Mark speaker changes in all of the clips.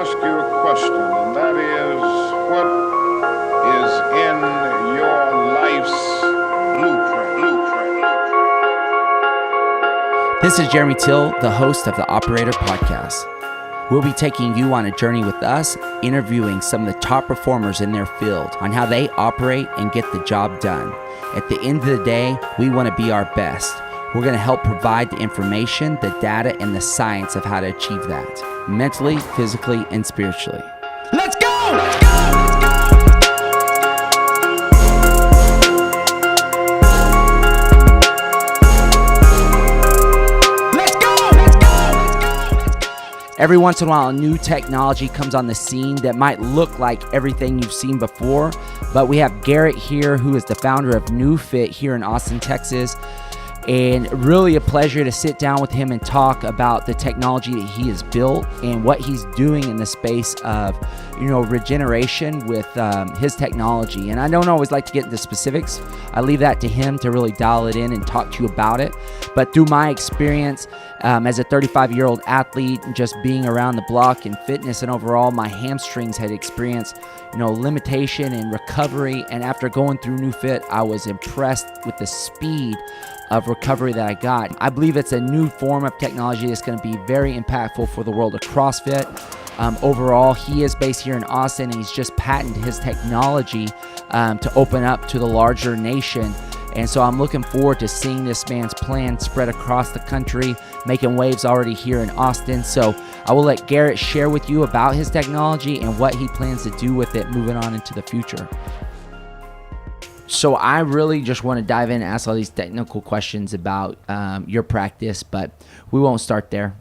Speaker 1: ask you a question, and that is, what is in your life's blueprint?
Speaker 2: This is Jeremy Till, the host of the Operator Podcast. We'll be taking you on a journey with us, interviewing some of the top performers in their field on how they operate and get the job done. At the end of the day, we want to be our best. We're going to help provide the information, the data, and the science of how to achieve that, mentally, physically, and spiritually. Let's go! Let's go! Every once in a while, a new technology comes on the scene that might look like everything you've seen before, but we have Garrett here, who is the founder of NeuFit here in Austin, Texas, and really a pleasure to sit down with him and talk about the technology that he has built and what he's doing in the space of, regeneration with his technology. And I don't always like to get into specifics. I leave that to him to really dial it in and talk to you about it. But through my experience as a 35-year-old athlete and just being around the block in fitness and overall, my hamstrings had experienced, limitation and recovery. And after going through NeuFit, I was impressed with the speed of recovery that I got. I believe it's a new form of technology that's going to be very impactful for the world of CrossFit. Overall, he is based here in Austin, and he's just patented his technology to open up to the larger nation. And so I'm looking forward to seeing this man's plan spread across the country, making waves already here in Austin. So I will let Garrett share with you about his technology and what he plans to do with it moving on into the future. So I really just want to dive in and ask all these technical questions about your practice, but we won't start there.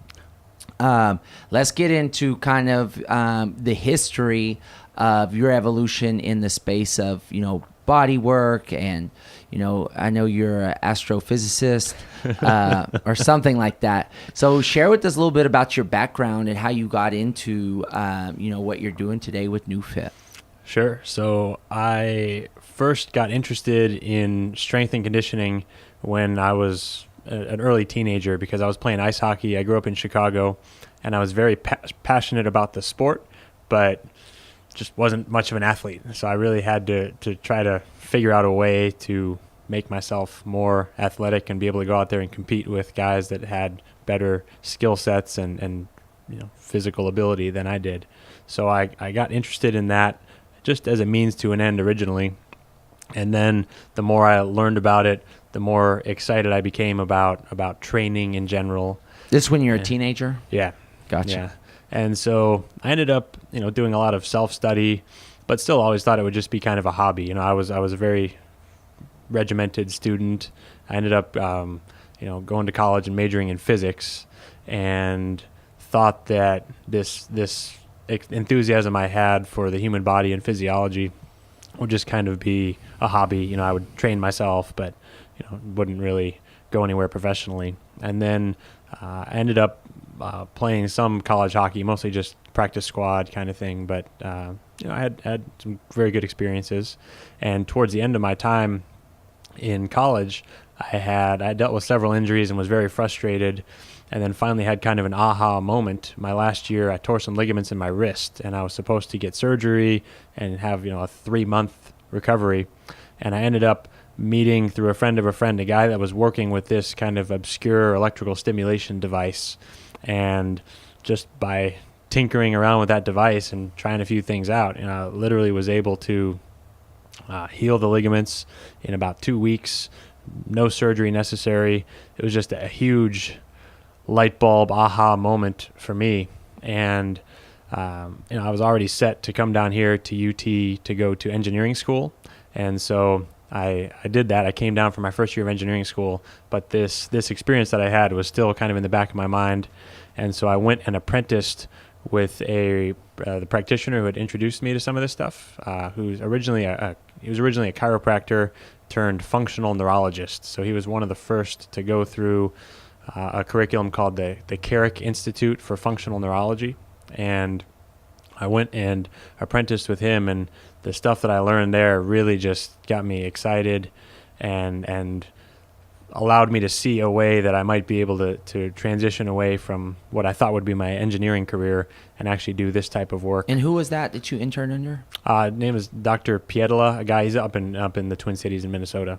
Speaker 2: Let's get into kind of the history of your evolution in the space of, body work. And, I know you're an astrophysicist or something like that. So share with us a little bit about your background and how you got into, what you're doing today with NeuFit.
Speaker 3: Sure. So I first got interested in strength and conditioning when I was an early teenager because I was playing ice hockey. I grew up in Chicago, and I was very passionate about the sport, but just wasn't much of an athlete. So I really had to try to figure out a way to make myself more athletic and be able to go out there and compete with guys that had better skill sets and physical ability than I did. So I got interested in that just as a means to an end originally. And then the more I learned about it, the more excited I became about training in general.
Speaker 2: This when you're a teenager?
Speaker 3: Yeah.
Speaker 2: Gotcha.
Speaker 3: Yeah. And so I ended up, doing a lot of self-study, but still always thought it would just be kind of a hobby. I was a very regimented student. I ended up, going to college and majoring in physics, and thought that this enthusiasm I had for the human body and physiology would just kind of be a hobby. I would train myself, but wouldn't really go anywhere professionally. And then I ended up playing some college hockey, mostly just practice squad kind of thing. But I had some very good experiences. And towards the end of my time in college, I dealt with several injuries and was very frustrated. And then finally had kind of an aha moment. My last year, I tore some ligaments in my wrist, and I was supposed to get surgery and have, a 3-month recovery. And I ended up meeting through a friend of a friend, a guy that was working with this kind of obscure electrical stimulation device. And just by tinkering around with that device and trying a few things out, I literally was able to heal the ligaments in about 2 weeks, no surgery necessary. It was just a huge light bulb aha moment for me. And I was already set to come down here to UT to go to engineering school. And so I did that. I came down for my first year of engineering school, but this experience that I had was still kind of in the back of my mind. And so I went and apprenticed with the practitioner who had introduced me to some of this stuff, who was originally a chiropractor turned functional neurologist. So he was one of the first to go through a curriculum called the Garrett Institute for Functional Neurology. And I went and apprenticed with him, and the stuff that I learned there really just got me excited and allowed me to see a way that I might be able to transition away from what I thought would be my engineering career and actually do this type of work.
Speaker 2: And who was that you interned under?
Speaker 3: Name is Dr. Pietala, a guy. He's up in the Twin Cities in Minnesota.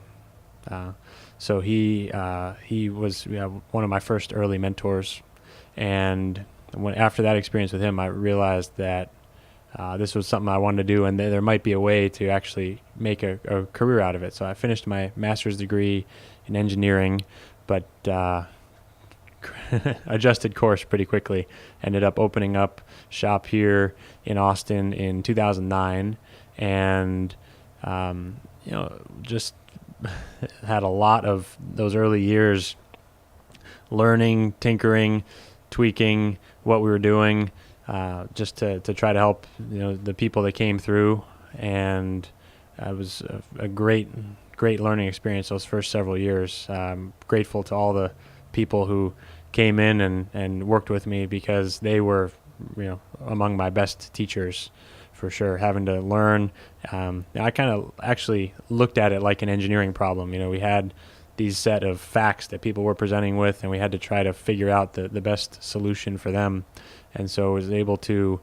Speaker 3: So he was one of my first early mentors, and after that experience with him, I realized that this was something I wanted to do, and there might be a way to actually make a career out of it. So I finished my master's degree in engineering, but adjusted course pretty quickly. Ended up opening up shop here in Austin in 2009, and just had a lot of those early years learning, tinkering, tweaking what we were doing, just to try to help the people that came through. And it was a great learning experience those first several years. I'm grateful to all the people who came in and worked with me, because they were among my best teachers for sure. Having to learn, I kind of actually looked at it like an engineering problem. We had these set of facts that people were presenting with, and we had to try to figure out the best solution for them. And so I was able to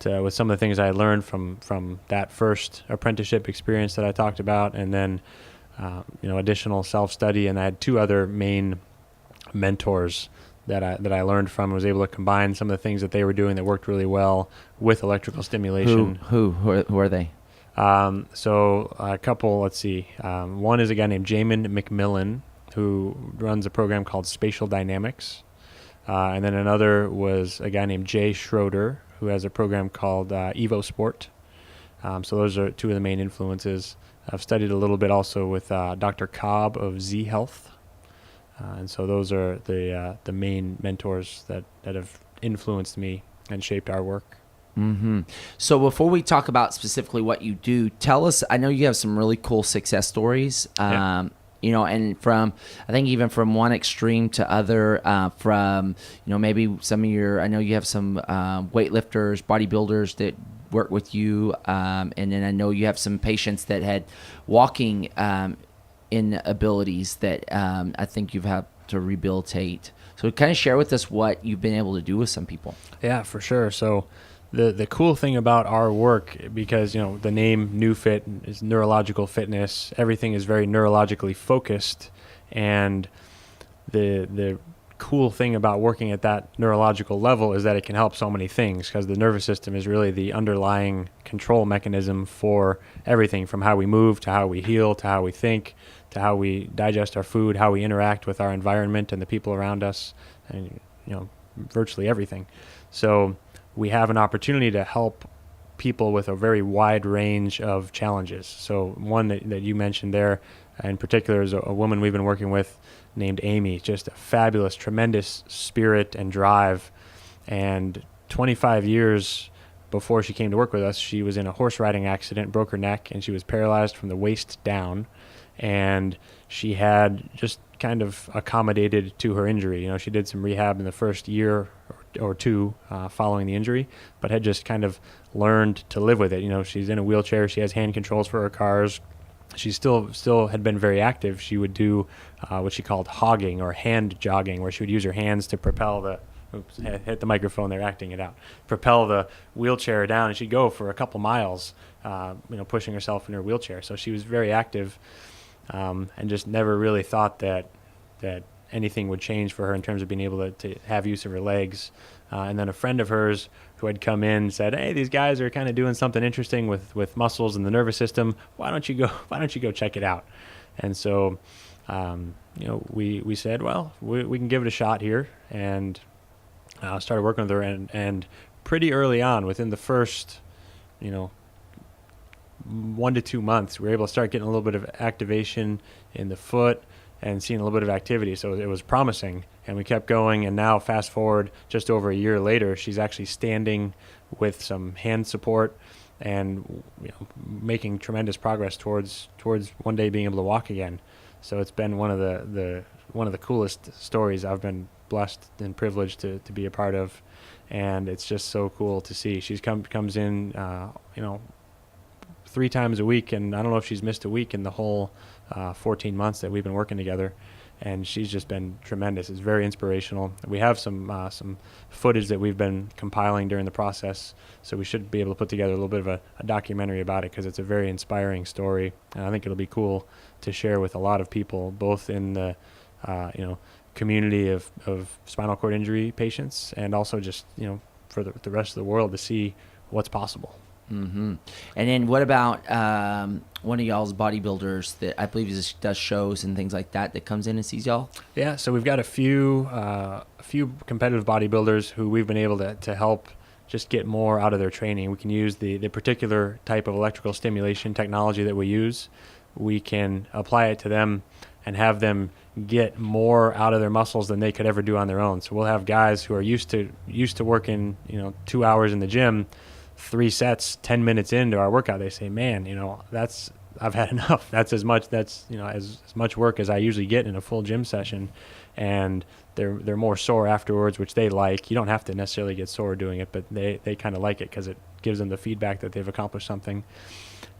Speaker 3: with some of the things I had learned from that first apprenticeship experience that I talked about, and then additional self-study. And I had two other main mentors that I learned from. I was able to combine some of the things that they were doing that worked really well with electrical stimulation.
Speaker 2: Who are they?
Speaker 3: So a couple, let's see. One is a guy named Jamin McMillan, who runs a program called Spatial Dynamics. And then another was a guy named Jay Schroeder, who has a program called Evo Sport. So those are two of the main influences. I've studied a little bit also with Dr. Cobb of Z Health. And so those are the main mentors that have influenced me and shaped our work.
Speaker 2: Mm-hmm. So before we talk about specifically what you do, tell us, I know you have some really cool success stories, and from, I think even from one extreme to other, from, maybe some of I know you have some weightlifters, bodybuilders that work with you, and then I know you have some patients that had walking inabilities that I think you've had to rehabilitate. So kind of share with us what you've been able to do with some people.
Speaker 3: Yeah, for sure. So the cool thing about our work, because the name NeuFit is neurological fitness, everything is very neurologically focused, and the cool thing about working at that neurological level is that it can help so many things, because the nervous system is really the underlying control mechanism for everything, from how we move to how we heal to how we think to how we digest our food, how we interact with our environment and the people around us, and virtually everything. So we have an opportunity to help people with a very wide range of challenges. So one that you mentioned there in particular is a woman we've been working with named Amy, just a fabulous, tremendous spirit and drive. And 25 years before she came to work with us, she was in a horse riding accident, broke her neck, and she was paralyzed from the waist down. And she had just kind of accommodated to her injury. She did some rehab in the first year or two following the injury, but had just kind of learned to live with it. She's in a wheelchair. She has hand controls for her cars. She still had been very active. She would do what she called hogging, or hand jogging, where she would use her hands to propel the hit the microphone, they're acting it out. Propel the wheelchair down, and she'd go for a couple miles, pushing herself in her wheelchair. So she was very active, and just never really thought that anything would change for her in terms of being able to have use of her legs. And then a friend of hers who had come in said, "Hey, these guys are kind of doing something interesting with muscles and the nervous system. Why don't you go check it out?" And so, we said, well, we can give it a shot here, and started working with her. And pretty early on, within the first, 1 to 2 months, we were able to start getting a little bit of activation in the foot and seeing a little bit of activity. So it was promising, and we kept going. And now fast forward just over a year later, she's actually standing with some hand support and making tremendous progress towards one day being able to walk again. So it's been one of the coolest stories I've been blessed and privileged to be a part of. And it's just so cool to see. She's comes in 3 times a week, and I don't know if she's missed a week in the whole 14 months that we've been working together. and she's just been tremendous. It's very inspirational. We have some footage that we've been compiling during the process, so we should be able to put together a little bit of a documentary about it, because it's a very inspiring story, and I think it'll be cool to share with a lot of people, both in the community of spinal cord injury patients, and also just for the rest of the world to see what's possible.
Speaker 2: Mm-hmm. And then what about one of y'all's bodybuilders that I believe does shows and things like that comes in and sees y'all?
Speaker 3: Yeah, so we've got a few competitive bodybuilders who we've been able to help just get more out of their training. We can use the particular type of electrical stimulation technology that we use. We can apply it to them and have them get more out of their muscles than they could ever do on their own. So we'll have guys who are used to working 2 hours in the gym, 3 sets, 10 minutes into our workout, they say, man, I've had enough. That's as much work as I usually get in a full gym session. And they're more sore afterwards, which they like. You don't have to necessarily get sore doing it, but they kind of like it because it gives them the feedback that they've accomplished something.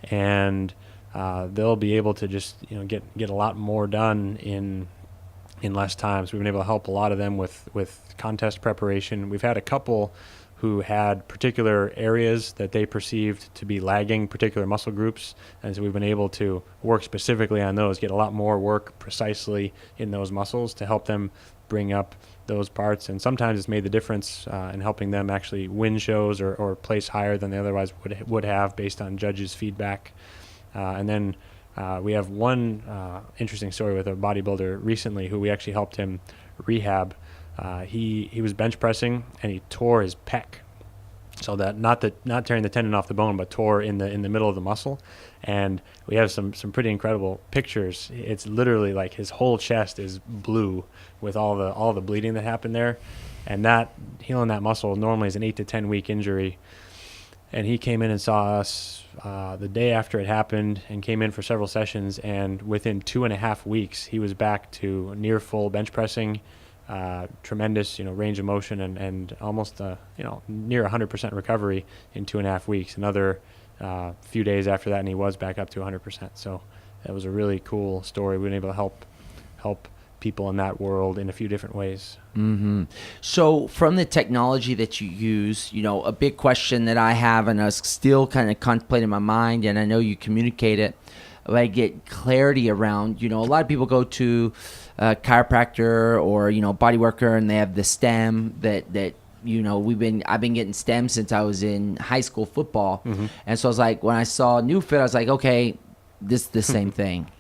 Speaker 3: And they'll be able to just get a lot more done in less time. So we've been able to help a lot of them with contest preparation. We've had a couple who had particular areas that they perceived to be lagging, particular muscle groups, and so we've been able to work specifically on those, get a lot more work precisely in those muscles to help them bring up those parts. And sometimes it's made the difference in helping them actually win shows or place higher than they otherwise would have based on judges' feedback. And then we have one interesting story with a bodybuilder recently who we actually helped him rehab. He was bench pressing and he tore his pec, so that not tearing the tendon off the bone, but tore in the middle of the muscle. And we have some pretty incredible pictures. It's literally like his whole chest is blue with all the bleeding that happened there. And that healing that muscle normally is an 8 to 10 week injury. And he came in and saw us the day after it happened, and came in for several sessions. And within 2.5 weeks, he was back to near full bench pressing. Tremendous, range of motion and almost, near 100% recovery in 2.5 weeks. Another few days after that, and he was back up to 100%. So that was a really cool story. We've been able to help people in that world in a few different ways.
Speaker 2: Mm-hmm. So from the technology that you use, a big question that I have, and I was still kind of contemplating in my mind, and I know you communicate it, I get clarity around, a lot of people go to a chiropractor or, body worker, and they have the stem that I've been getting stem since I was in high school football. Mm-hmm. And so I was like, when I saw NeuFit, I was like, okay, this is the same thing.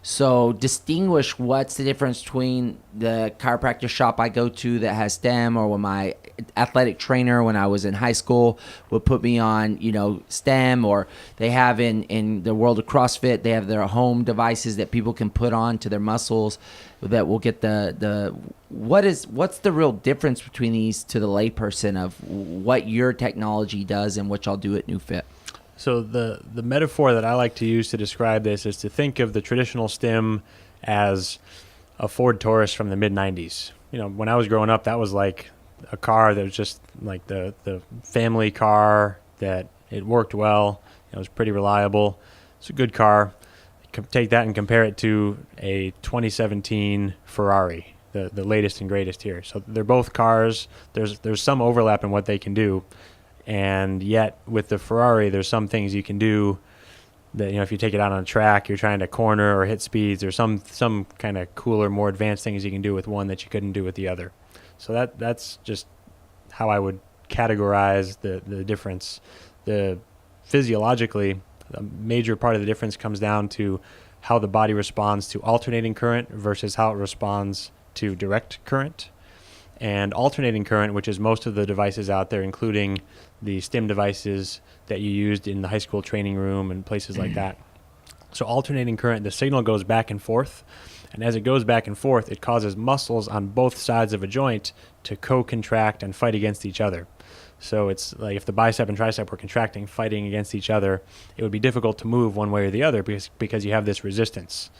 Speaker 2: So distinguish what's the difference between the chiropractor shop I go to that has stem, or when my athletic trainer when I was in high school would put me on, stem, or they have in the world of CrossFit, they have their home devices that people can put on to their muscles that will get what's the real difference between these to the layperson of what your technology does and what y'all do at NeuFit?
Speaker 3: So the metaphor that I like to use to describe this is to think of the traditional stim as a Ford Taurus from the mid-90s. When I was growing up, that was like a car that was just like the family car, that it worked well. It was pretty reliable. It's a good car. Take that and compare it to a 2017 Ferrari, the latest and greatest here. So they're both cars. There's some overlap in what they can do. And yet with the Ferrari, there's some things you can do that, if you take it out on a track, you're trying to corner or hit speeds, or some kind of cooler, more advanced things you can do with one that you couldn't do with the other. So that's just how I would categorize the difference. Physiologically, a major part of the difference comes down to how the body responds to alternating current versus how it responds to direct current. And alternating current, which is most of the devices out there, including the stim devices that you used in the high school training room and places like that. So alternating current, the signal goes back and forth. And as it goes back and forth, it causes muscles on both sides of a joint to co-contract and fight against each other. So it's like if the bicep and tricep were contracting, fighting against each other, it would be difficult to move one way or the other because you have this resistance.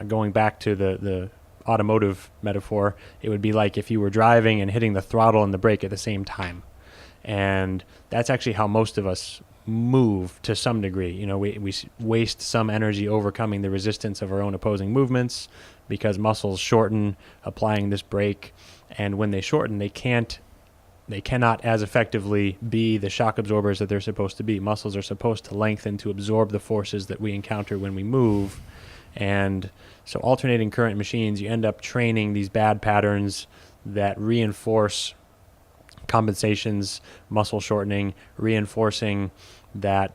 Speaker 3: Going back to the automotive metaphor, it would be like if you were driving and hitting the throttle and the brake at the same time. And that's actually how most of us move to some degree. You know, we waste some energy overcoming the resistance of our own opposing movements because muscles shorten applying this brake. And when they shorten, they cannot as effectively be the shock absorbers that they're supposed to be. Muscles are supposed to lengthen to absorb the forces that we encounter when we move. And so alternating current machines, you end up training these bad patterns that reinforce compensations, muscle shortening, reinforcing that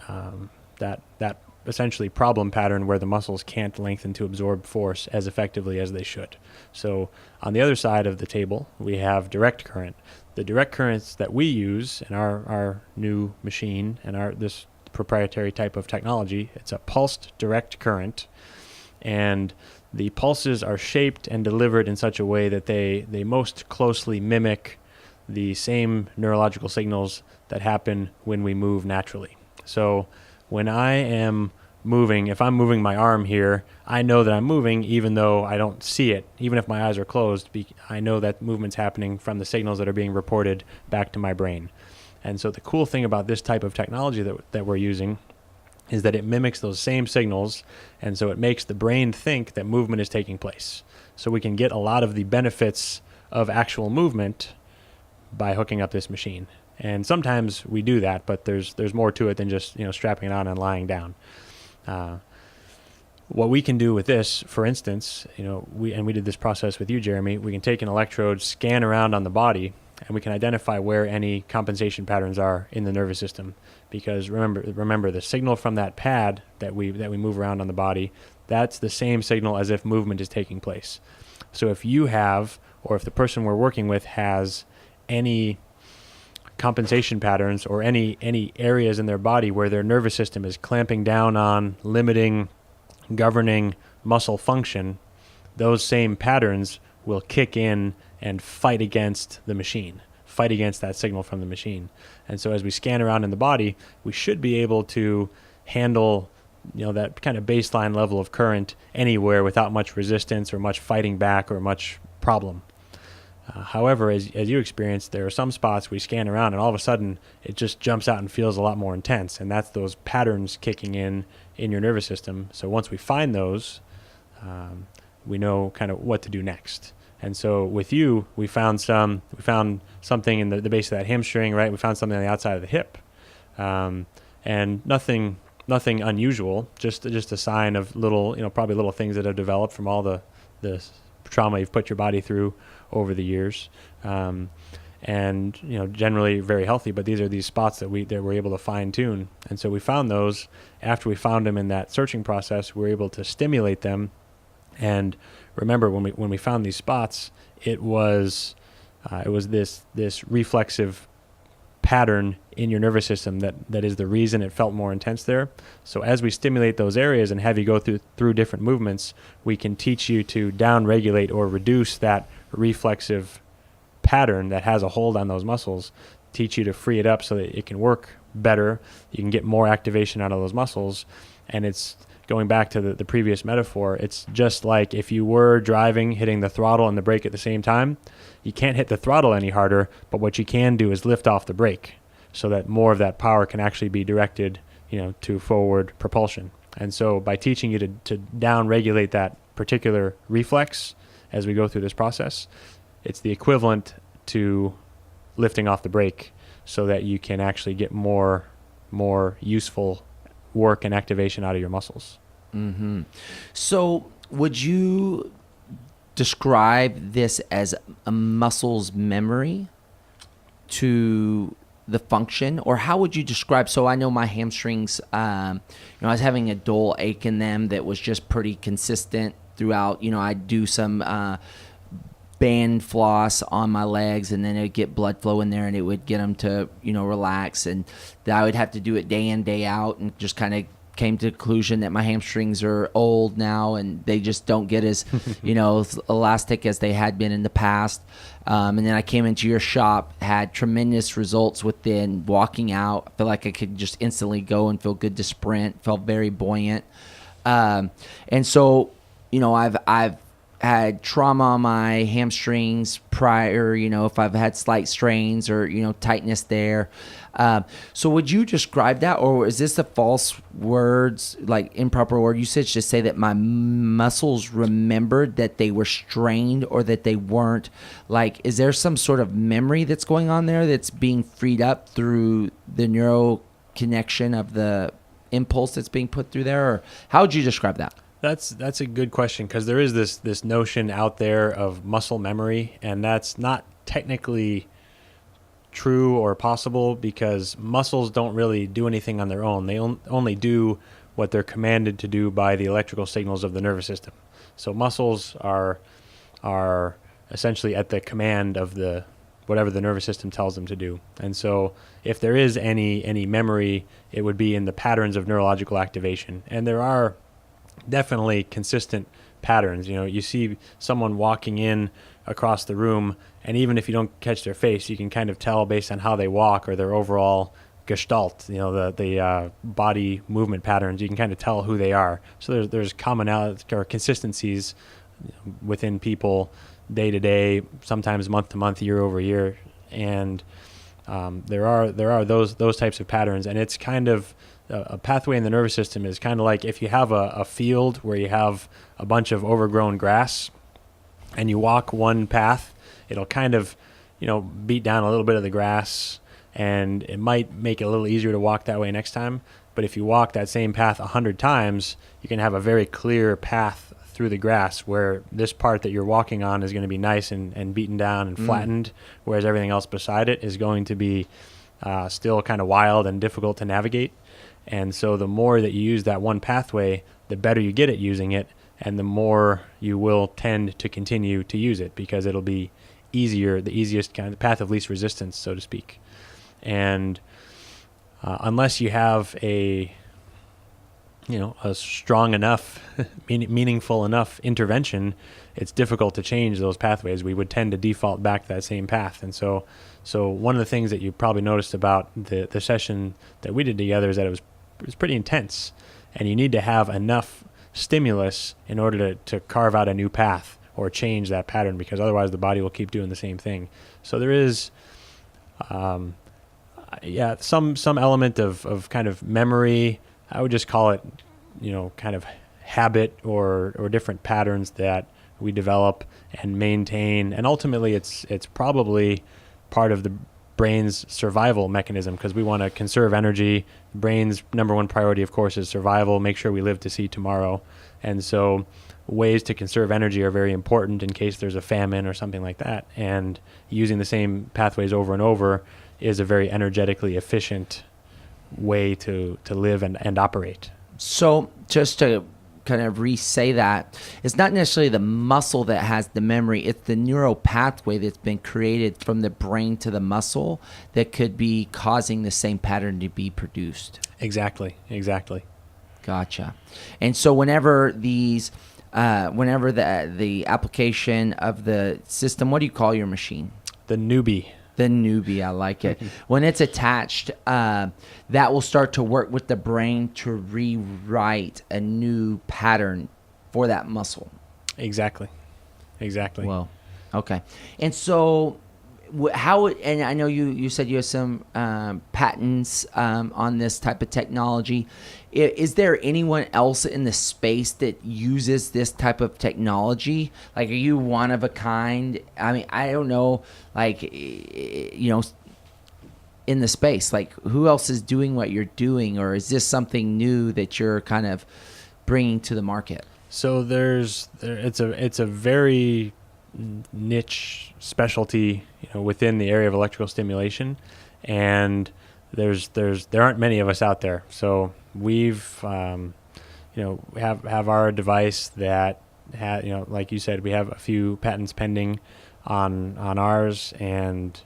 Speaker 3: that essentially problem pattern where the muscles can't lengthen to absorb force as effectively as they should. So on the other side of the table, we have direct current. The direct currents that we use in our new machine and this proprietary type of technology, it's a pulsed direct current, and the pulses are shaped and delivered in such a way that they most closely mimic the same neurological signals that happen when we move naturally. So when I am moving, if I'm moving my arm here, I know that I'm moving even though I don't see it. Even if my eyes are closed, I know that movement's happening from the signals that are being reported back to my brain. And so the cool thing about this type of technology that we're using is that it mimics those same signals, and so it makes the brain think that movement is taking place. So we can get a lot of the benefits of actual movement by hooking up this machine. And sometimes we do that, but there's more to it than just strapping it on and lying down. What we can do with this, for instance, we did this process with you, Jeremy. We can take an electrode, scan around on the body, and we can identify where any compensation patterns are in the nervous system. Because remember the signal from that pad that we move around on the body, that's the same signal as if movement is taking place. So if you have, or if the person we're working with has any compensation patterns or any areas in their body where their nervous system is clamping down on, limiting, governing muscle function, those same patterns will kick in and fight against the machine, fight against that signal from the machine. And so as we scan around in the body, we should be able to handle that kind of baseline level of current anywhere without much resistance or much fighting back or much problem. However, as you experienced, there are some spots we scan around and all of a sudden it just jumps out and feels a lot more intense. And that's those patterns kicking in your nervous system. So once we find those, we know kind of what to do next. And so with you, we found something in the base of that hamstring, right? We found something on the outside of the hip, and nothing unusual, just a sign of probably little things that have developed from all the trauma you've put your body through over the years, and generally very healthy. But these are these spots that we're able to fine tune, and so we found those. After we found them in that searching process, we were able to stimulate them. And remember, when we found these spots, it was this reflexive pattern in your nervous system that is the reason it felt more intense there. So as we stimulate those areas and have you go through different movements, we can teach you to down-regulate or reduce that reflexive pattern that has a hold on those muscles, teach you to free it up so that it can work better. You can get more activation out of those muscles. And it's going back to the previous metaphor, it's just like if you were driving, hitting the throttle and the brake at the same time. You can't hit the throttle any harder, but what you can do is lift off the brake so that more of that power can actually be directed, to forward propulsion. And so by teaching you to down-regulate that particular reflex as we go through this process, it's the equivalent to lifting off the brake so that you can actually get more useful work and activation out of your muscles.
Speaker 2: Mm-hmm. So would you describe this as a muscle's memory to the function, or how would you describe? So I know my hamstrings, I was having a dull ache in them that was just pretty consistent throughout. I'd do some band floss on my legs, and then it'd get blood flow in there, and it would get them to relax, and I would have to do it day in, day out, and just kind of came to the conclusion that my hamstrings are old now and they just don't get as elastic as they had been in the past. And then I came into your shop, had tremendous results within walking out. I feel like I could just instantly go and feel good to sprint, felt very buoyant. And so I've had trauma on my hamstrings prior, if I've had slight strains or tightness there. So would you describe that, or is this a false words, like improper word usage to say that my muscles remembered that they were strained or that they weren't? Like, is there some sort of memory that's going on there that's being freed up through the neural connection of the impulse that's being put through there? Or how would you describe that?
Speaker 3: That's a good question, because there is this notion out there of muscle memory, and that's not technically true or possible, because muscles don't really do anything on their own. They only do what they're commanded to do by the electrical signals of the nervous system. So muscles are essentially at the command of whatever the nervous system tells them to do. And so if there is any memory, it would be in the patterns of neurological activation. And there are definitely consistent patterns. You see someone walking in across the room, and even if you don't catch their face, you can kind of tell based on how they walk or their overall gestalt, the body movement patterns. You can kind of tell who they are. So there's commonality or consistencies within people day to day, sometimes month to month, year over year, and there are those types of patterns. And it's kind of a pathway in the nervous system is kind of like if you have a field where you have a bunch of overgrown grass and you walk one path, it'll kind of, beat down a little bit of the grass, and it might make it a little easier to walk that way next time. But if you walk that same path 100 times, you can have a very clear path through the grass where this part that you're walking on is going to be nice and beaten down and flattened, whereas everything else beside it is going to be still kind of wild and difficult to navigate. And so the more that you use that one pathway, the better you get at using it, and the more you will tend to continue to use it, because it'll be easier, the easiest kind of path of least resistance, so to speak. And unless you have a strong enough, meaningful enough intervention, it's difficult to change those pathways. We would tend to default back to that same path. And so one of the things that you probably noticed about the session that we did together is that it was pretty intense, and you need to have enough stimulus in order to carve out a new path or change that pattern, because otherwise the body will keep doing the same thing. So there is some element of kind of memory. I would just call it, kind of habit or different patterns that we develop and maintain. And ultimately it's probably part of the brain's survival mechanism, because we want to conserve energy. Brain's number one priority, of course, is survival, make sure we live to see tomorrow. And so ways to conserve energy are very important in case there's a famine or something like that. And using the same pathways over and over is a very energetically efficient way to live and operate.
Speaker 2: So just to kind of re-say that, it's not necessarily the muscle that has the memory, it's the neural pathway that's been created from the brain to the muscle that could be causing the same pattern to be produced.
Speaker 3: Exactly.
Speaker 2: Gotcha. And so whenever the application of the system, what do you call your machine?
Speaker 3: The Newbie.
Speaker 2: The Newbie, I like it. When it's attached, that will start to work with the brain to rewrite a new pattern for that muscle.
Speaker 3: Exactly.
Speaker 2: Well, okay. And so and I know you said you have some patents on this type of technology. Is there anyone else in the space that uses this type of technology? Like, are you one of a kind? I mean, I don't know, like, in the space, like, who else is doing what you're doing, or is this something new that you're kind of bringing to the market?
Speaker 3: So it's a very niche specialty, within the area of electrical stimulation, and there aren't many of us out there. So we've have our device that like you said, we have a few patents pending on ours, and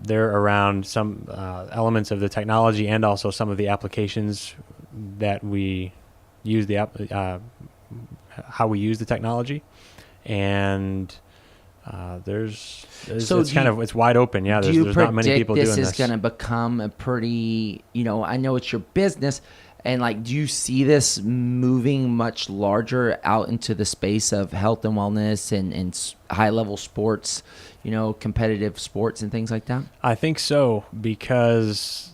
Speaker 3: they're around some elements of the technology and also some of the applications that we use how we use the technology. And it's wide open. Yeah, there's not many people doing this.
Speaker 2: This is going to become a pretty, I know it's your business, and like, do you see this moving much larger out into the space of health and wellness and high level sports, competitive sports and things like that?
Speaker 3: I think so, because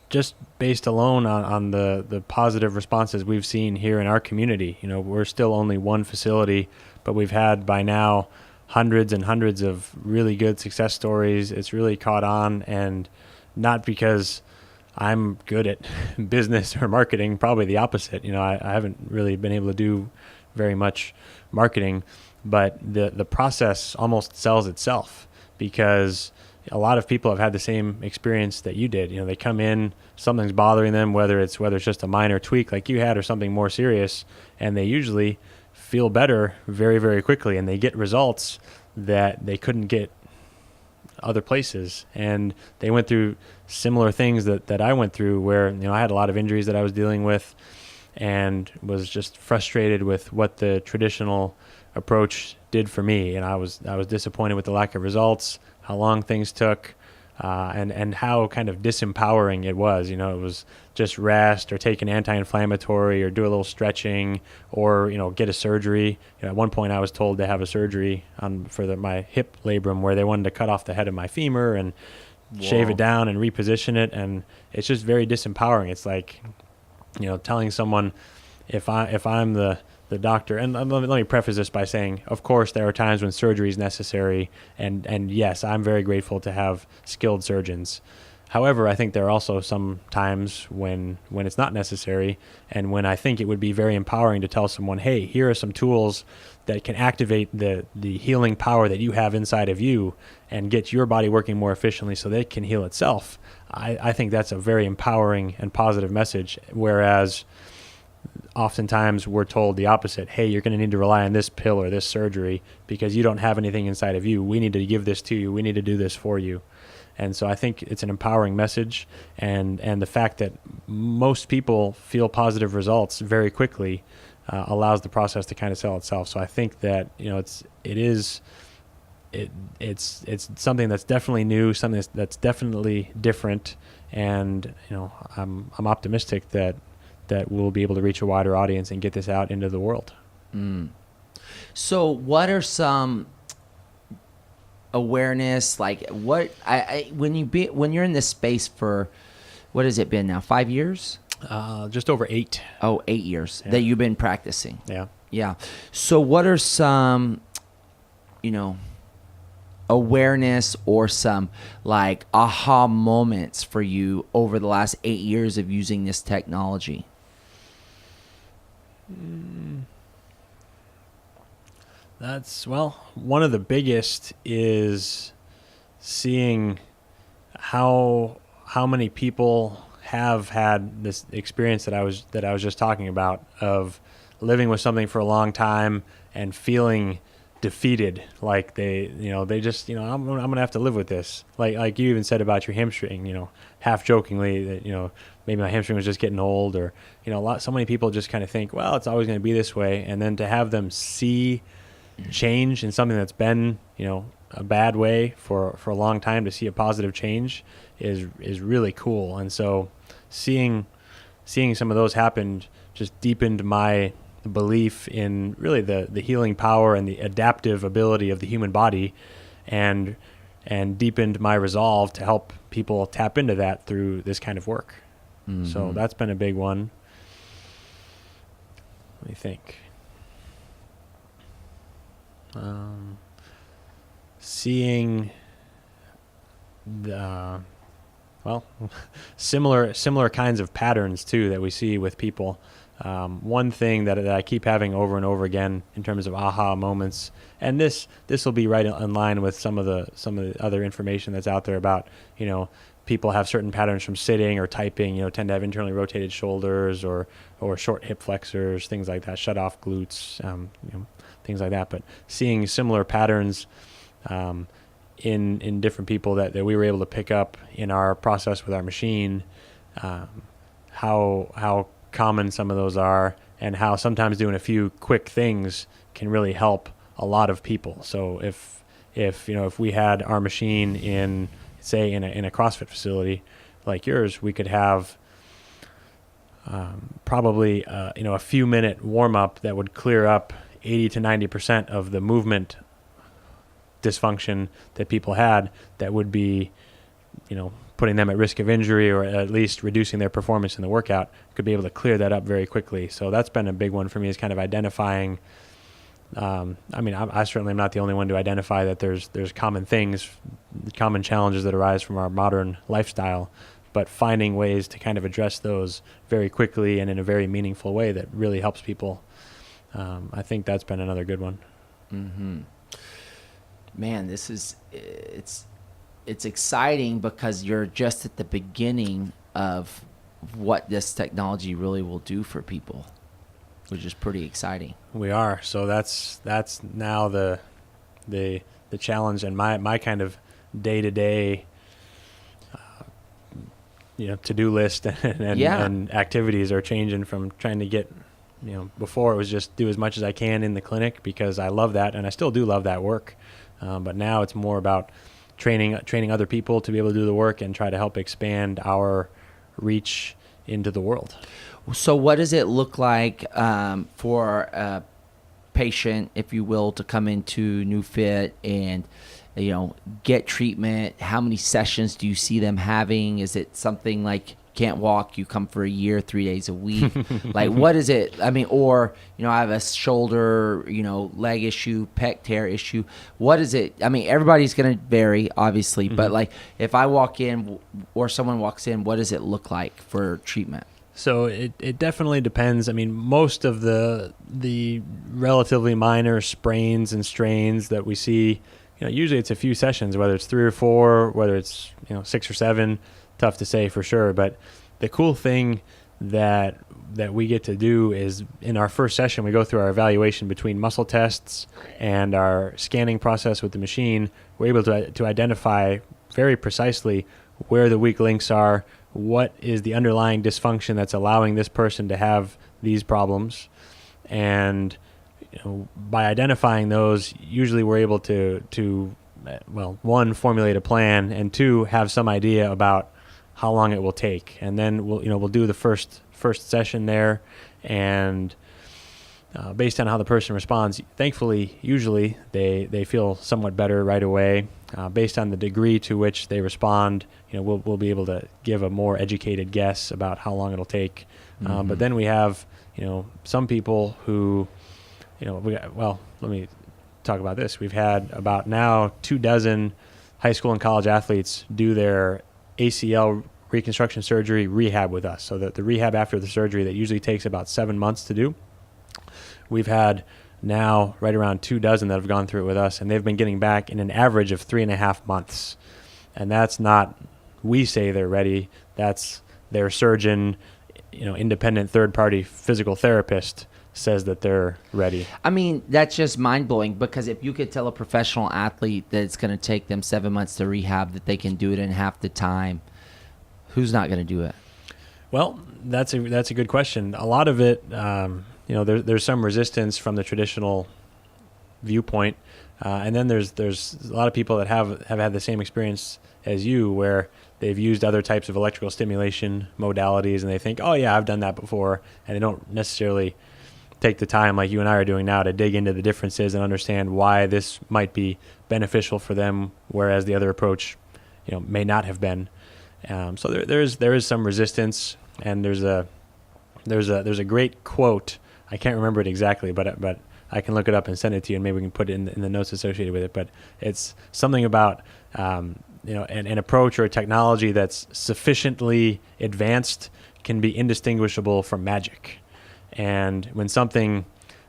Speaker 3: just based alone on the positive responses we've seen here in our community, we're still only one facility, but we've had by now hundreds and hundreds of really good success stories. It's really caught on, and not because I'm good at business or marketing, probably the opposite. I haven't really been able to do very much marketing, but the process almost sells itself, because a lot of people have had the same experience that you did. They come in, something's bothering them, whether it's just a minor tweak like you had or something more serious, and they usually feel better very, very quickly, and they get results that they couldn't get other places. And they went through similar things that I went through, where I had a lot of injuries that I was dealing with, and was just frustrated with what the traditional approach did for me. And I was disappointed with the lack of results, how long things took, and how kind of disempowering it was. It was just rest or take an anti-inflammatory or do a little stretching or, get a surgery. At one point I was told to have a surgery for my hip labrum, where they wanted to cut off the head of my femur and shave it down and reposition it. And it's just very disempowering. It's like, telling someone, if I'm the doctor, and let me preface this by saying, of course, there are times when surgery is necessary, and yes, I'm very grateful to have skilled surgeons. However, I think there are also some times when it's not necessary, and when I think it would be very empowering to tell someone, hey, here are some tools that can activate the healing power that you have inside of you and get your body working more efficiently so that it can heal itself. I think that's a very empowering and positive message, whereas oftentimes we're told the opposite. Hey, you're going to need to rely on this pill or this surgery because you don't have anything inside of you. We need to give this to you. We need to do this for you. And so I think it's an empowering message, and the fact that most people feel positive results very quickly allows the process to kind of sell itself. So I think that it's something that's definitely new, something that's definitely different, and I'm optimistic that we'll be able to reach a wider audience and get this out into the world.
Speaker 2: So what are some awareness, like what when you're in this space for, what has it been now, 5 years?
Speaker 3: Just over 8.
Speaker 2: 8 years that you've been practicing.
Speaker 3: Yeah.
Speaker 2: So what are some awareness or some like aha moments for you over the last 8 years of using this technology?
Speaker 3: One of the biggest is seeing how many people have had this experience that I was just talking about, of living with something for a long time and feeling defeated, like they just I'm gonna have to live with this, like you even said about your hamstring, half jokingly, that maybe my hamstring was just getting old, or so many people just kind of think, well, it's always going to be this way, and then to have them see change in something that's been a bad way for a long time, to see a positive change is really cool. And so seeing some of those happen just deepened my belief in really the healing power and the adaptive ability of the human body, and deepened my resolve to help people tap into that through this kind of work. So that's been a big one. Let me think. Seeing the similar kinds of patterns too that we see with people. One thing that I keep having over and over again in terms of aha moments, and this will be right in line with some of the other information that's out there about people have certain patterns from sitting or typing, tend to have internally rotated shoulders or short hip flexors, things like that, shut off glutes, things like that. But seeing similar patterns in different people that we were able to pick up in our process with our machine, how common some of those are, and how sometimes doing a few quick things can really help a lot of people. So if we had our machine in a CrossFit facility like yours, we could have probably a few minute warm up that would clear up 80 to 90% of the movement dysfunction that people had that would be, putting them at risk of injury or at least reducing their performance in the workout, could be able to clear that up very quickly. So that's been a big one for me, is kind of identifying. I certainly am not the only one to identify that there's common things, common challenges that arise from our modern lifestyle, but finding ways to kind of address those very quickly and in a very meaningful way that really helps people. I think that's been another good one.
Speaker 2: Mm-hmm. Man, it's exciting because you're just at the beginning of what this technology really will do for people, which is pretty exciting.
Speaker 3: We are. So that's now the challenge, and my kind of day-to-day to-do list and activities are changing from trying to get, before it was just do as much as I can in the clinic because I love that, and I still do love that work. But now it's more about training other people to be able to do the work and try to help expand our reach into the world.
Speaker 2: So what does it look like for a patient, if you will, to come into NeuFit and get treatment? How many sessions do you see them having? Is it something like can't walk, you come for a year, 3 days a week? Like, what is it? I mean, or, I have a shoulder, leg issue, pec tear issue. What is it? I mean, everybody's going to vary, obviously, but like if I walk in or someone walks in, what does it look like for treatment?
Speaker 3: So it definitely depends. I mean, most of the relatively minor sprains and strains that we see, usually it's a few sessions, whether it's 3 or 4, whether it's 6 or 7. Tough to say for sure, but the cool thing that we get to do is in our first session, we go through our evaluation between muscle tests and our scanning process with the machine. We're able to identify very precisely where the weak links are, what is the underlying dysfunction that's allowing this person to have these problems. And by identifying those, usually we're able to one, formulate a plan, and 2, have some idea about how long it will take. And then we'll do the first session there, and based on how the person responds, thankfully, usually they feel somewhat better right away. Based on the degree to which they respond, we'll be able to give a more educated guess about how long it'll take. But then we have, some people who, let me talk about this. We've had about now 24 high school and college athletes do their ACL reconstruction surgery rehab with us. So the rehab after the surgery that usually takes about 7 months to do. We've had now right around 24 that have gone through it with us, and they've been getting back in an average of 3.5 months. And that's not, we say they're ready. That's their surgeon, independent third-party physical therapist says that they're ready.
Speaker 2: I mean, that's just mind-blowing, because if you could tell a professional athlete that it's going to take them 7 months to rehab, that they can do it in half the time, who's not going to do it?
Speaker 3: Well, that's a good question. A lot of it, there's some resistance from the traditional viewpoint, and then there's a lot of people that have had the same experience as you, where they've used other types of electrical stimulation modalities, and they think, oh yeah, I've done that before, and they don't necessarily take the time like you and I are doing now to dig into the differences and understand why this might be beneficial for them, whereas the other approach, may not have been. So there is some resistance, and there's a great quote. I can't remember it exactly, but I can look it up and send it to you, and maybe we can put it in the notes associated with it. But it's something about an approach or a technology that's sufficiently advanced can be indistinguishable from magic. And when something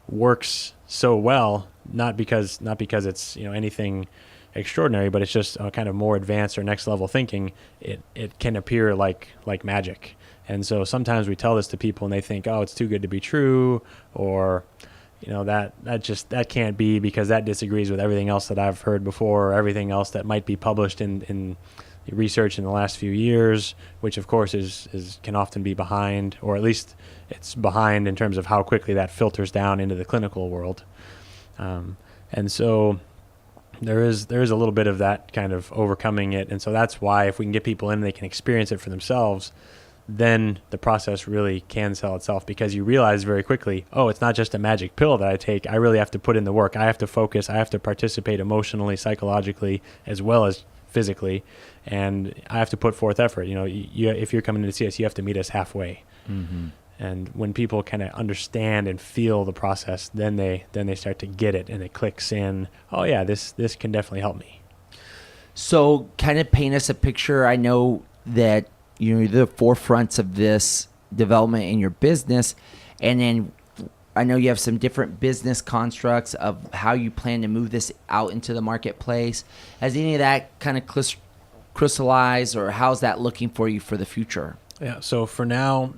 Speaker 3: works so well, not because it's anything extraordinary, but it's just kind of more advanced or next level thinking, it can appear like magic. And so sometimes we tell this to people and they think, oh, it's too good to be true, or that can't be because that disagrees with everything else that I've heard before, or everything else that might be published in research in the last few years, which of course can often be behind, or at least it's behind in terms of how quickly that filters down into the clinical world. And so there is a little bit of that kind of overcoming it. And so that's why if we can get people in, they can experience it for themselves, then the process really can sell itself, because you realize very quickly, oh, it's not just a magic pill that I take. I really have to put in the work. I have to focus. I have to participate emotionally, psychologically, as well as physically, and I have to put forth effort. If you're coming to see us, you have to meet us halfway. Mm-hmm. And when people kind of understand and feel the process, then they start to get it, and it clicks in. Oh yeah, this can definitely help me.
Speaker 2: So kind of paint us a picture. I know that you're the forefronts of this development in your business, and then I know you have some different business constructs of how you plan to move this out into the marketplace. Has any of that kind of crystallized, or how's that looking for you for the future?
Speaker 3: Yeah, so for now,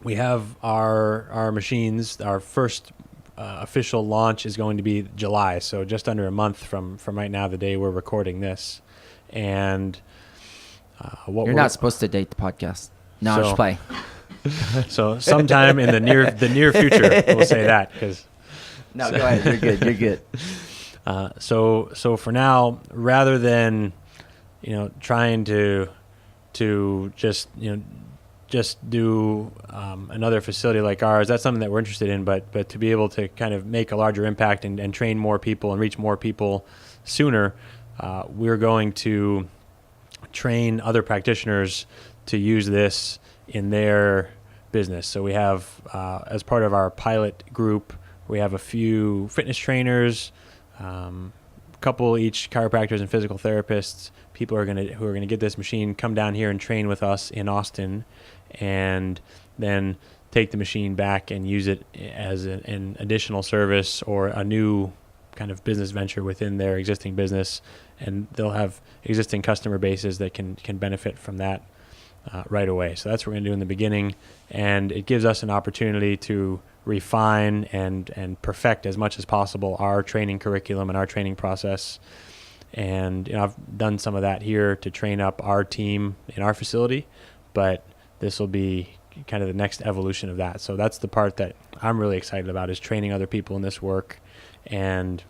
Speaker 3: we have our machines. Our first official launch is going to be July, so just under a month from right now, the day we're recording this. And
Speaker 2: you're not supposed to date the podcast. No, I'm just playing.
Speaker 3: So sometime in the near future, we'll say that.
Speaker 2: No, go ahead. You're good.
Speaker 3: So for now, rather than trying to just do another facility like ours, that's something that we're interested in. But to be able to kind of make a larger impact and train more people and reach more people sooner, we're going to train other practitioners to use this in their business. So we have, as part of our pilot group, we have a few fitness trainers, couple each chiropractors and physical therapists, people who are going to get this machine, come down here and train with us in Austin, and then take the machine back and use it as an additional service or a new kind of business venture within their existing business, and they'll have existing customer bases that can benefit from that right away. So that's what we're going to do in the beginning, and it gives us an opportunity to refine and perfect as much as possible our training curriculum and our training process. And I've done some of that here to train up our team in our facility, but this will be kind of the next evolution of that. So that's the part that I'm really excited about, is training other people in this work. And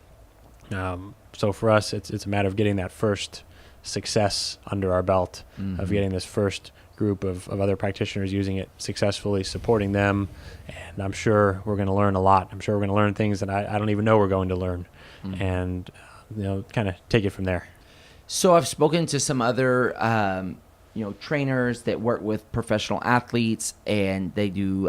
Speaker 3: so for us, it's a matter of getting that first success under our belt, mm-hmm. of getting this first group of other practitioners using it successfully, supporting them. And I'm sure we're going to learn a lot. I'm sure we're going to learn things that I don't even know we're going to learn, mm-hmm. and kind of take it from there.
Speaker 2: So I've spoken to some other trainers that work with professional athletes, and they do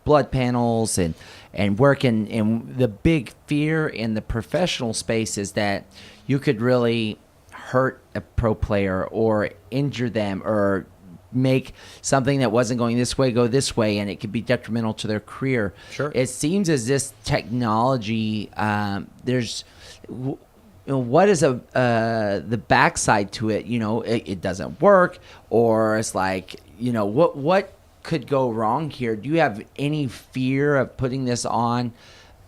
Speaker 2: blood panels and work in the big fear in the professional space is that you could really hurt a pro player or injure them or make something that wasn't going this way go this way, and it could be detrimental to their career.
Speaker 3: Sure.
Speaker 2: It seems as this technology, there's what is the backside to it? It doesn't work, or it's like, what could go wrong here? Do you have any fear of putting this on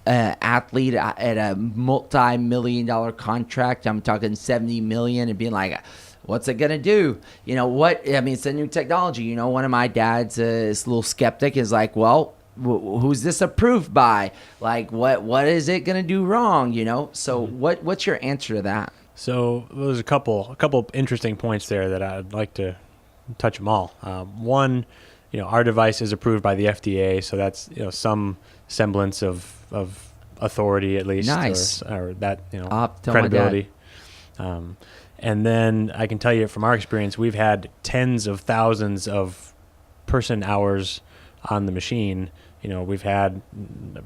Speaker 2: an athlete at a multi-million-dollar contract? I'm talking $70 million, and being like, what's it gonna do? It's a new technology. One of my dads is a little skeptic. Is like, well, who's this approved by? Like, what is it gonna do wrong? So
Speaker 3: mm-hmm.
Speaker 2: what's your answer to that?
Speaker 3: So there's a couple interesting points there that I'd like to touch them all. One, our device is approved by the FDA, so that's some semblance of authority, at least.
Speaker 2: Nice.
Speaker 3: or that credibility. And then I can tell you from our experience, we've had tens of thousands of person hours on the machine. We've had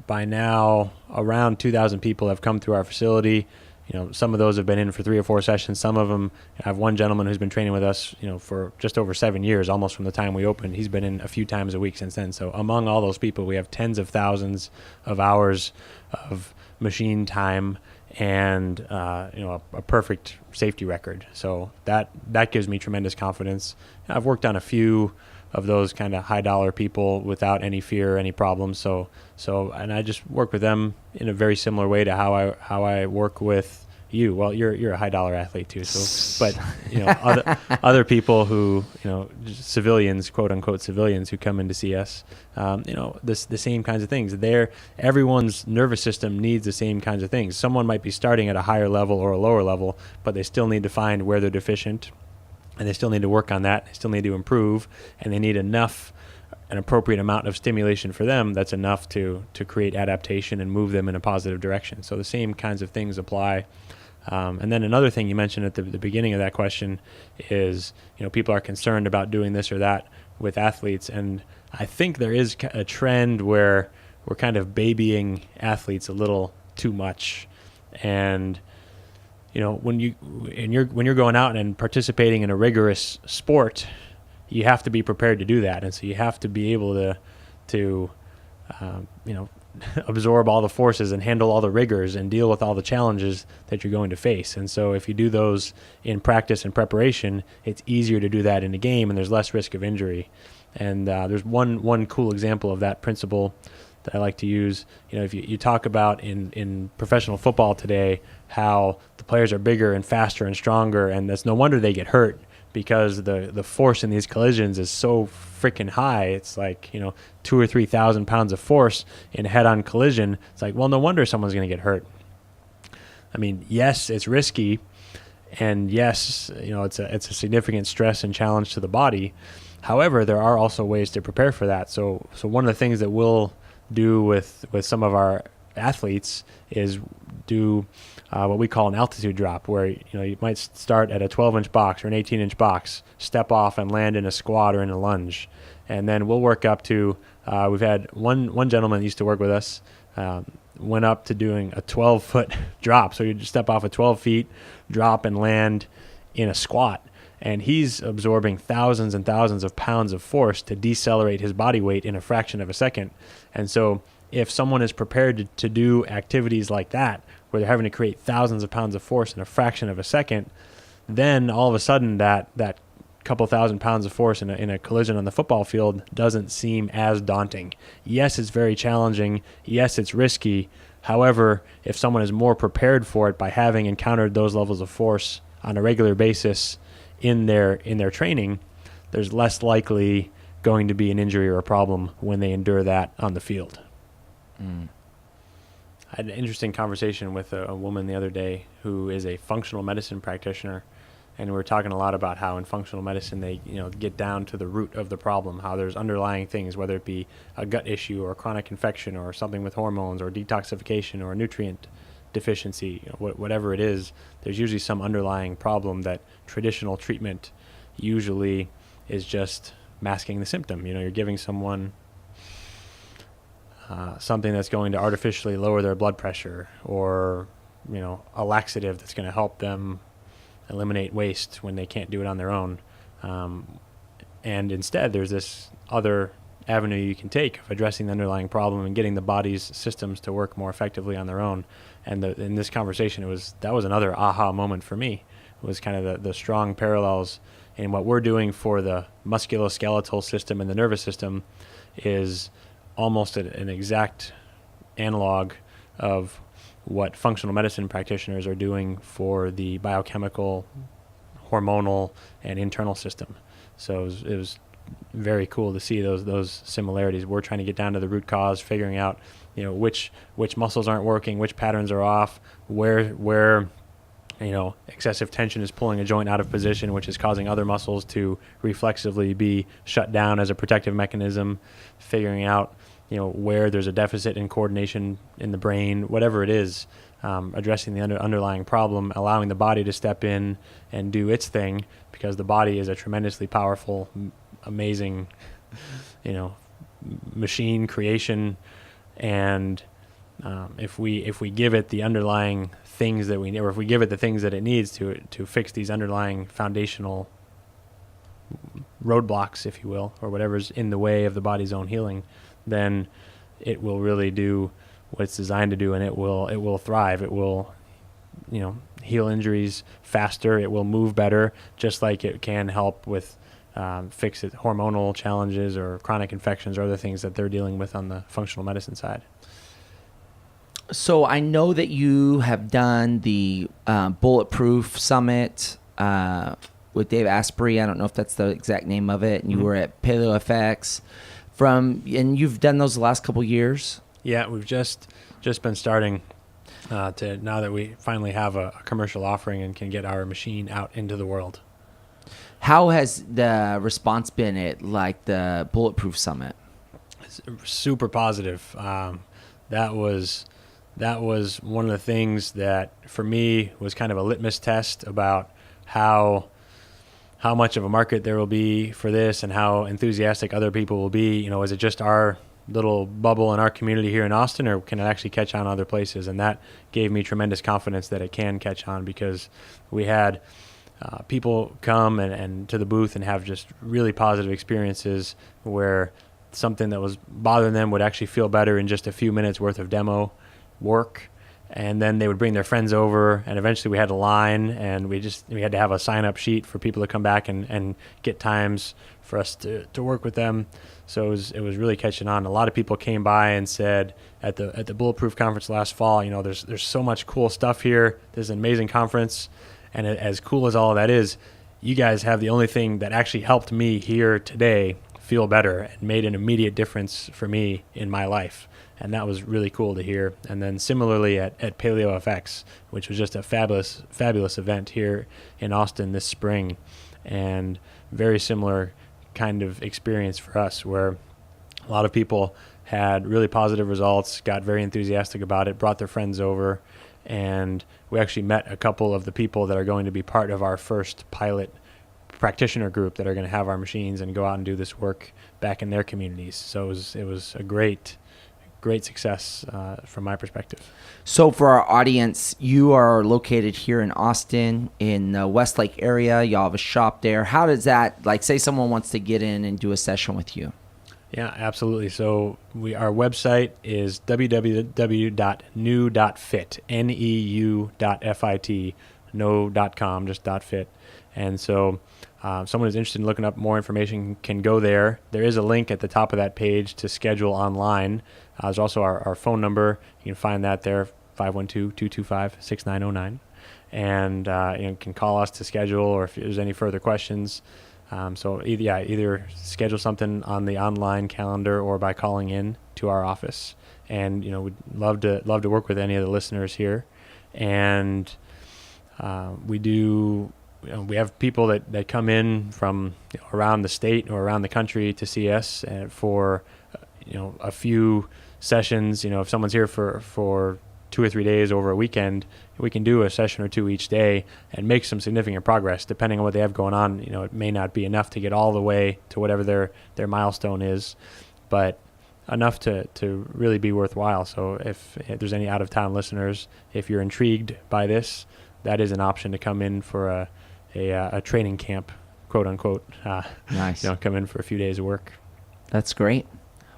Speaker 3: by now around 2,000 people have come through our facility. Some of those have been in for 3 or 4 sessions. Some of them, I have one gentleman who's been training with us, for just over 7 years, almost from the time we opened. He's been in a few times a week since then. So among all those people, we have tens of thousands of hours of machine time and a perfect safety record. So that gives me tremendous confidence. I've worked on a few of those kind of high dollar people without any fear or any problems. So and I just work with them in a very similar way to how I work with you. Well, you're a high dollar athlete too. So, but other people who civilians, quote unquote civilians, who come in to see us, the same kinds of things. Everyone's nervous system needs the same kinds of things. Someone might be starting at a higher level or a lower level, but they still need to find where they're deficient and they still need to work on that. They still need to improve, and they need an appropriate amount of stimulation for them that's enough to create adaptation and move them in a positive direction. So the same kinds of things apply. And then another thing you mentioned at the beginning of that question is, people are concerned about doing this or that with athletes. And I think there is a trend where we're kind of babying athletes a little too much. And, when you're going out and participating in a rigorous sport, you have to be prepared to do that. And so you have to be able to absorb all the forces and handle all the rigors and deal with all the challenges that you're going to face. And so if you do those in practice and preparation, it's easier to do that in a game, and there's less risk of injury. And there's one cool example of that principle that I like to use. If you talk about in professional football today how the players are bigger and faster and stronger, and it's no wonder they get hurt, because the force in these collisions is so freaking high. It's like, 2,000 or 3,000 pounds of force in a head-on collision. It's like, well, no wonder someone's going to get hurt. I mean, yes, it's risky, and yes, it's a significant stress and challenge to the body. However, there are also ways to prepare for that. So one of the things that we'll do with some of our athletes is do what we call an altitude drop, where you might start at a 12-inch box or an 18-inch box, step off and land in a squat or in a lunge, and then we'll work up to. We've had one gentleman that used to work with us went up to doing a 12-foot drop. So you just step off at 12 feet, drop and land in a squat, and he's absorbing thousands and thousands of pounds of force to decelerate his body weight in a fraction of a second. And so if someone is prepared to do activities like that, where they're having to create thousands of pounds of force in a fraction of a second, then all of a sudden that couple thousand pounds of force in a collision on the football field doesn't seem as daunting. Yes, it's very challenging. Yes, it's risky. However, if someone is more prepared for it by having encountered those levels of force on a regular basis in their training, there's less likely going to be an injury or a problem when they endure that on the field. I had an interesting conversation with a woman the other day who is a functional medicine practitioner, and we were talking a lot about how in functional medicine they get down to the root of the problem, how there's underlying things, whether it be a gut issue or a chronic infection or something with hormones or detoxification or a nutrient deficiency, whatever it is, there's usually some underlying problem that traditional treatment usually is just masking the symptom. You're giving someone something that's going to artificially lower their blood pressure, or a laxative that's going to help them eliminate waste when they can't do it on their own. And instead, there's this other avenue you can take of addressing the underlying problem and getting the body's systems to work more effectively on their own. And in this conversation, that was another aha moment for me. It was kind of the strong parallels in what we're doing for the musculoskeletal system and the nervous system is almost an exact analog of what functional medicine practitioners are doing for the biochemical, hormonal, and internal system. So it was very cool to see those similarities. We're trying to get down to the root cause, figuring out which muscles aren't working, which patterns are off, where excessive tension is pulling a joint out of position, which is causing other muscles to reflexively be shut down as a protective mechanism, figuring out where there's a deficit in coordination in the brain, whatever it is, addressing the underlying problem, allowing the body to step in and do its thing, because the body is a tremendously powerful, amazing, machine creation. And if we give it the underlying things that we need, or if we give it the things that it needs to fix these underlying foundational roadblocks, if you will, or whatever's in the way of the body's own healing, then it will really do what it's designed to do, and it will thrive. It will, heal injuries faster. It will move better, just like it can help with fix hormonal challenges or chronic infections or other things that they're dealing with on the functional medicine side.
Speaker 2: So I know that you have done the Bulletproof Summit with Dave Asprey. I don't know if that's the exact name of it. And you were at PaleoFX. And you've done those the last couple years?
Speaker 3: Yeah, we've just been starting to, now that we finally have a commercial offering and can get our machine out into the world.
Speaker 2: How has the response been at like the Bulletproof Summit?
Speaker 3: It's super positive. That was one of the things that for me was kind of a litmus test about how much of a market there will be for this and how enthusiastic other people will be. You know, is it just our little bubble in our community here in Austin, or can it actually catch on other places? And that gave me tremendous confidence that it can catch on, because we had people come and to the booth and have just really positive experiences where something that was bothering them would actually feel better in just a few minutes worth of demo work. And then they would bring their friends over, and eventually we had a line, and we had to have a sign-up sheet for people to come back and get times for us to work with them. So it was really catching on. A lot of people came by and said at the Bulletproof Conference last fall, you know, there's so much cool stuff here. This is an amazing conference, and as cool as all of that is, you guys have the only thing that actually helped me here today feel better and made an immediate difference for me in my life. And that was really cool to hear. And then similarly at Paleo FX, which was just a fabulous event here in Austin this spring, and very similar kind of experience for us, where a lot of people had really positive results, got very enthusiastic about it, brought their friends over, and we actually met a couple of the people that are going to be part of our first pilot practitioner group that are going to have our machines and go out and do this work back in their communities. So it was a great success from my perspective.
Speaker 2: So for our audience, you are located here in Austin in the Westlake area. Y'all have a shop there. How does that, like, say someone wants to get in and do a session with you?
Speaker 3: Yeah, absolutely. So our website is www.new.fit, neu.fit, no.com, just .fit. And so someone who's interested in looking up more information can go there. There is a link at the top of that page to schedule online. There's also our phone number. You can find that there, 512-225-6909. And you can call us to schedule, or if there's any further questions. So either schedule something on the online calendar or by calling in to our office. And we'd love to work with any of the listeners here. And we have people that come in from around the state or around the country to see us for a few sessions. If someone's here for 2 or 3 days over a weekend, we can do a session or two each day and make some significant progress. Depending on what they have going on, it may not be enough to get all the way to whatever their milestone is, but enough to really be worthwhile. So if there's any out-of-town listeners, if you're intrigued by this, that is an option to come in for a training camp, quote unquote.
Speaker 2: Nice.
Speaker 3: Come in for a few days of work.
Speaker 2: That's great.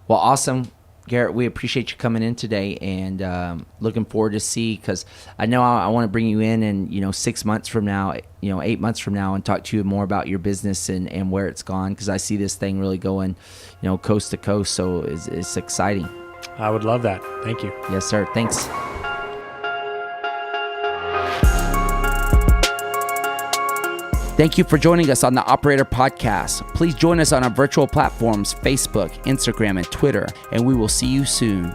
Speaker 2: Well, awesome. Garrett, we appreciate you coming in today, and looking forward to see, because I know I want to bring you in and 6 months from now, 8 months from now, and talk to you more about your business and where it's gone, because I see this thing really going coast to coast. So it's exciting.
Speaker 3: I would love that. Thank you.
Speaker 2: Yes, sir. Thanks. Thank you for joining us on the Operator Podcast. Please join us on our virtual platforms, Facebook, Instagram, and Twitter, and we will see you soon.